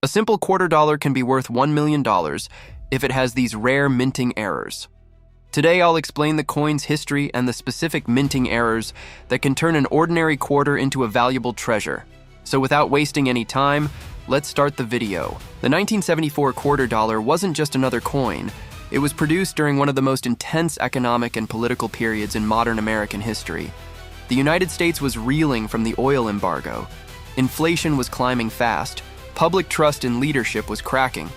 A simple $quarter can be worth $1 million if it has these rare minting errors. Today, I'll explain the coin's history and the specific minting errors that can turn an ordinary quarter into a valuable treasure. So without wasting any time, let's start the video. The 1974 $quarter wasn't just another coin. It was produced during one of the most intense economic and political periods in modern American history. The United States was reeling from the oil embargo. Inflation was climbing fast. Public trust in leadership was cracking.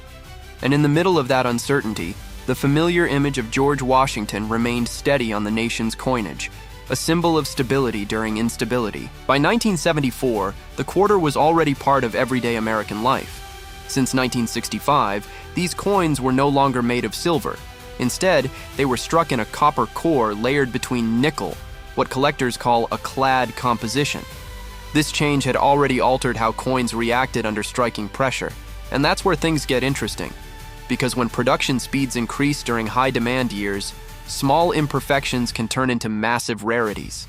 And in the middle of that uncertainty, the familiar image of George Washington remained steady on the nation's coinage, a symbol of stability during instability. By 1974, the quarter was already part of everyday American life. Since 1965, these coins were no longer made of silver. Instead, they were struck in a copper core layered between nickel, what collectors call a clad composition. This change had already altered how coins reacted under striking pressure. And that's where things get interesting. Because when production speeds increase during high-demand years, small imperfections can turn into massive rarities.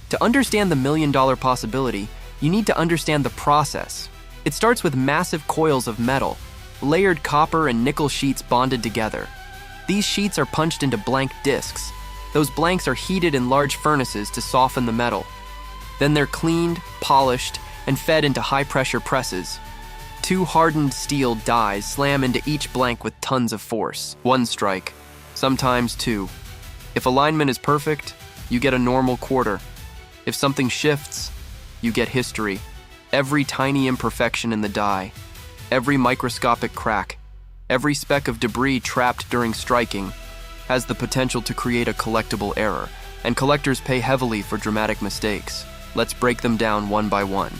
To understand the million-dollar possibility, you need to understand the process. It starts with massive coils of metal, layered copper and nickel sheets bonded together. These sheets are punched into blank discs. Those blanks are heated in large furnaces to soften the metal. Then they're cleaned, polished, and fed into high-pressure presses. Two hardened steel dies slam into each blank with tons of force. One strike, sometimes two. If alignment is perfect, you get a normal quarter. If something shifts, you get history. Every tiny imperfection in the die, every microscopic crack, every speck of debris trapped during striking has the potential to create a collectible error, and collectors pay heavily for dramatic mistakes. Let's break them down one by one.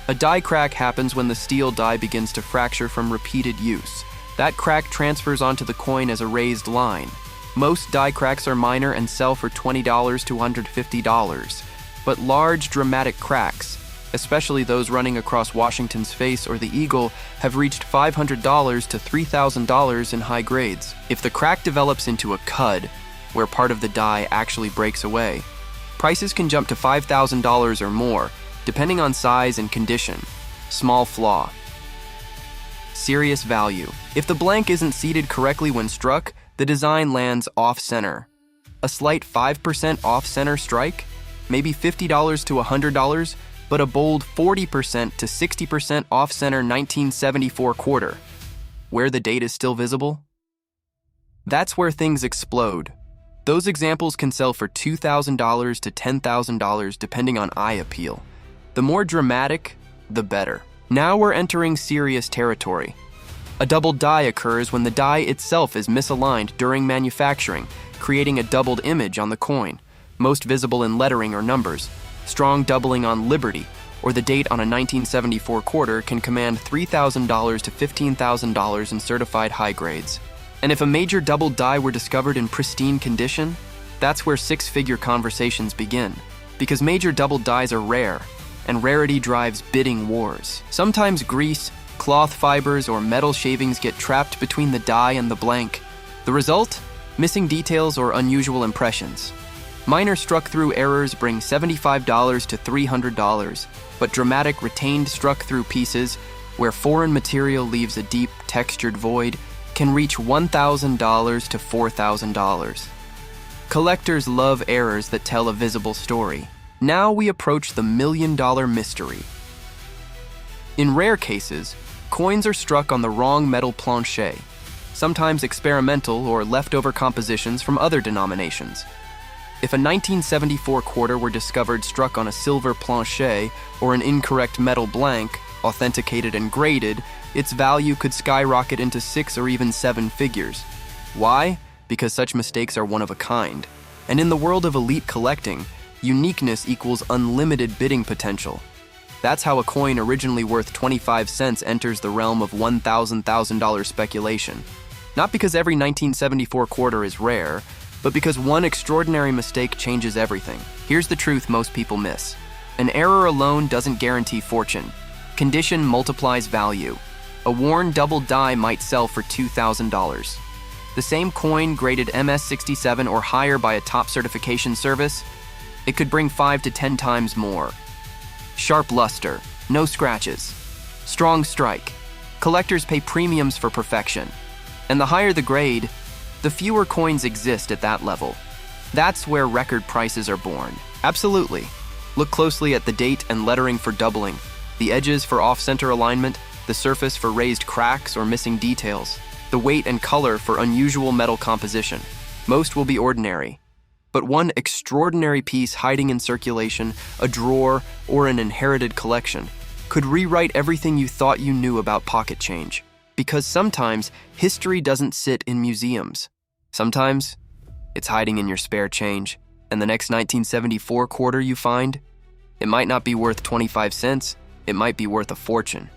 A die crack happens when the steel die begins to fracture from repeated use. That crack transfers onto the coin as a raised line. Most die cracks are minor and sell for $20 to $150, but large, dramatic cracks, especially those running across Washington's face or the eagle, have reached $500 to $3,000 in high grades. If the crack develops into a cud, where part of the die actually breaks away, prices can jump to $5,000 or more, depending on size and condition. Small flaw. Serious value. If the blank isn't seated correctly when struck, the design lands off-center. A slight 5% off-center strike, maybe $50 to $100, but a bold 40% to 60% off-center 1974 quarter, where the date is still visible. That's where things explode. Those examples can sell for $2,000 to $10,000 depending on eye appeal. The more dramatic, the better. Now we're entering serious territory. A doubled die occurs when the die itself is misaligned during manufacturing, creating a doubled image on the coin, most visible in lettering or numbers. Strong doubling on Liberty, or the date on a 1974 quarter, can command $3,000 to $15,000 in certified high grades. And if a major doubled die were discovered in pristine condition, that's where six-figure conversations begin. Because major doubled dies are rare, and rarity drives bidding wars. Sometimes grease, cloth fibers, or metal shavings get trapped between the die and the blank. The result? Missing details or unusual impressions. Minor struck-through errors bring $75 to $300, but dramatic retained struck-through pieces, where foreign material leaves a deep, textured void, can reach $1,000 to $4,000. Collectors love errors that tell a visible story. Now we approach the million-dollar mystery. In rare cases, coins are struck on the wrong metal planche, sometimes experimental or leftover compositions from other denominations. If a 1974 quarter were discovered struck on a silver planche or an incorrect metal blank, authenticated and graded, its value could skyrocket into 6 or even 7 figures. Why? Because such mistakes are one of a kind. And in the world of elite collecting, uniqueness equals unlimited bidding potential. That's how a coin originally worth 25 cents enters the realm of $1,000 speculation. Not because every 1974 quarter is rare, but because one extraordinary mistake changes everything. Here's the truth most people miss. An error alone doesn't guarantee fortune. Condition multiplies value. A worn double die might sell for $2,000. The same coin graded MS67 or higher by a top certification service, it could bring 5 to 10 times more. Sharp luster, no scratches. Strong strike. Collectors pay premiums for perfection. And the higher the grade, the fewer coins exist at that level. That's where record prices are born. Absolutely. Look closely at the date and lettering for doubling, the edges for off-center alignment, the surface for raised cracks or missing details, the weight and color for unusual metal composition. Most will be ordinary. But one extraordinary piece hiding in circulation, a drawer, or an inherited collection could rewrite everything you thought you knew about pocket change. Because sometimes history doesn't sit in museums. Sometimes it's hiding in your spare change, and the next 1974 quarter you find, it might not be worth 25 cents, it might be worth a fortune.